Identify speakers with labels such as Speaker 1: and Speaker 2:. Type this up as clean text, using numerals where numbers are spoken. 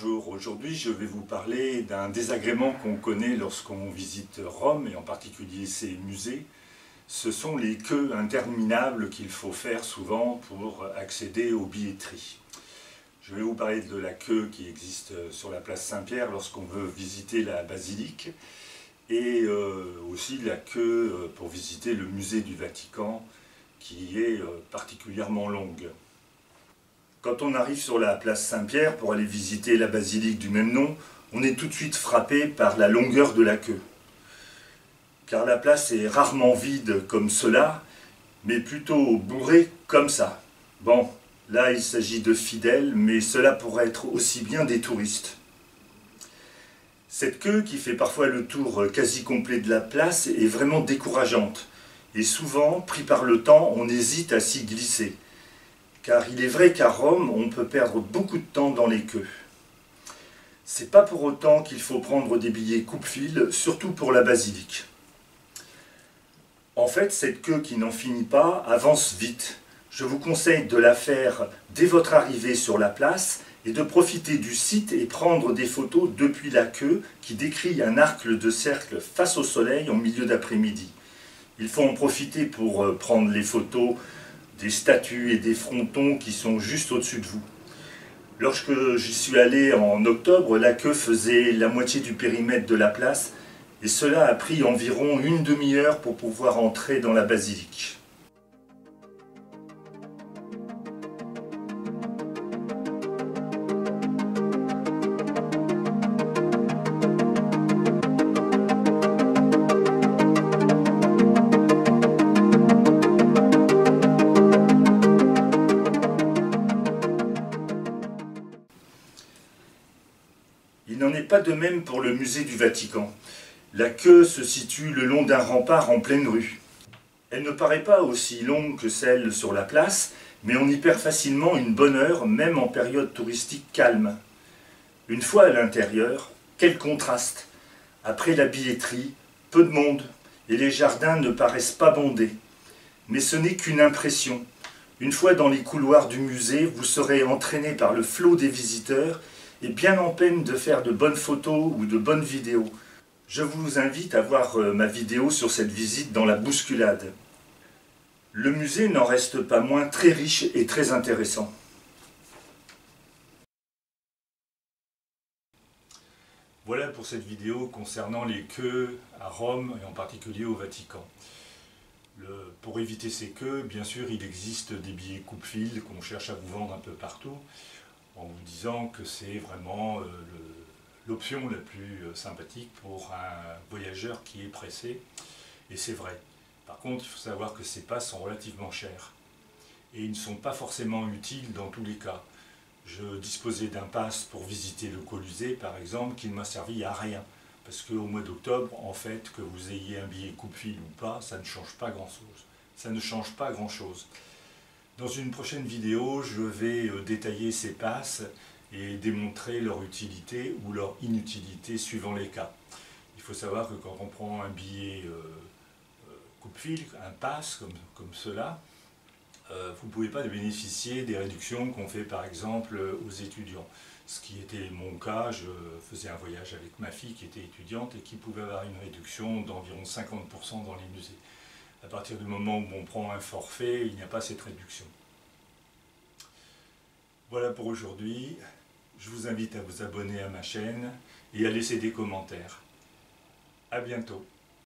Speaker 1: Bonjour, aujourd'hui je vais vous parler d'un désagrément qu'on connaît lorsqu'on visite Rome et en particulier ses musées. Ce sont les queues interminables qu'il faut faire souvent pour accéder aux billetteries. Je vais vous parler de la queue qui existe sur la place Saint-Pierre lorsqu'on veut visiter la basilique et aussi la queue pour visiter le musée du Vatican qui est particulièrement longue. Quand on arrive sur la place Saint-Pierre pour aller visiter la basilique du même nom, on est tout de suite frappé par la longueur de la queue. Car la place est rarement vide comme cela, mais plutôt bourrée comme ça. Bon, là il s'agit de fidèles, mais cela pourrait être aussi bien des touristes. Cette queue qui fait parfois le tour quasi complet de la place est vraiment décourageante. Et souvent, pris par le temps, on hésite à s'y glisser. Car il est vrai qu'à Rome, on peut perdre beaucoup de temps dans les queues. C'est pas pour autant qu'il faut prendre des billets coupe-fil, surtout pour la basilique. En fait, cette queue qui n'en finit pas avance vite. Je vous conseille de la faire dès votre arrivée sur la place et de profiter du site et prendre des photos depuis la queue qui décrit un arc de cercle face au soleil en milieu d'après-midi. Il faut en profiter pour prendre les photos des statues et des frontons qui sont juste au-dessus de vous. Lorsque j'y suis allé en octobre, la queue faisait la moitié du périmètre de la place et cela a pris environ une demi-heure pour pouvoir entrer dans la basilique. Il n'en est pas de même pour le musée du Vatican. La queue se situe le long d'un rempart en pleine rue. Elle ne paraît pas aussi longue que celle sur la place, mais on y perd facilement une bonne heure, même en période touristique calme. Une fois à l'intérieur, quel contraste! Après la billetterie, peu de monde, et les jardins ne paraissent pas bondés. Mais ce n'est qu'une impression. Une fois dans les couloirs du musée, vous serez entraîné par le flot des visiteurs et bien en peine de faire de bonnes photos ou de bonnes vidéos. Je vous invite à voir ma vidéo sur cette visite dans la bousculade. Le musée n'en reste pas moins très riche et très intéressant. Voilà pour cette vidéo concernant les queues à Rome et en particulier au Vatican. Pour éviter ces queues, bien sûr, il existe des billets coupe-fil qu'on cherche à vous vendre un peu partout, en vous disant que c'est vraiment l'option la plus sympathique pour un voyageur qui est pressé, et c'est vrai. Par contre, il faut savoir que ces passes sont relativement chères, et ils ne sont pas forcément utiles dans tous les cas. Je disposais d'un pass pour visiter le Colisée, par exemple, qui ne m'a servi à rien, parce qu'au mois d'octobre, en fait, que vous ayez un billet coupe-fil ou pas, ça ne change pas grand-chose. Ça ne change pas grand-chose. Dans une prochaine vidéo, je vais détailler ces passes et démontrer leur utilité ou leur inutilité suivant les cas. Il faut savoir que quand on prend un billet coupe-fil, un pass comme cela, vous ne pouvez pas bénéficier des réductions qu'on fait par exemple aux étudiants. Ce qui était mon cas, je faisais un voyage avec ma fille qui était étudiante et qui pouvait avoir une réduction d'environ 50% dans les musées. À partir du moment où on prend un forfait, il n'y a pas cette réduction. Voilà pour aujourd'hui. Je vous invite à vous abonner à ma chaîne et à laisser des commentaires. À bientôt.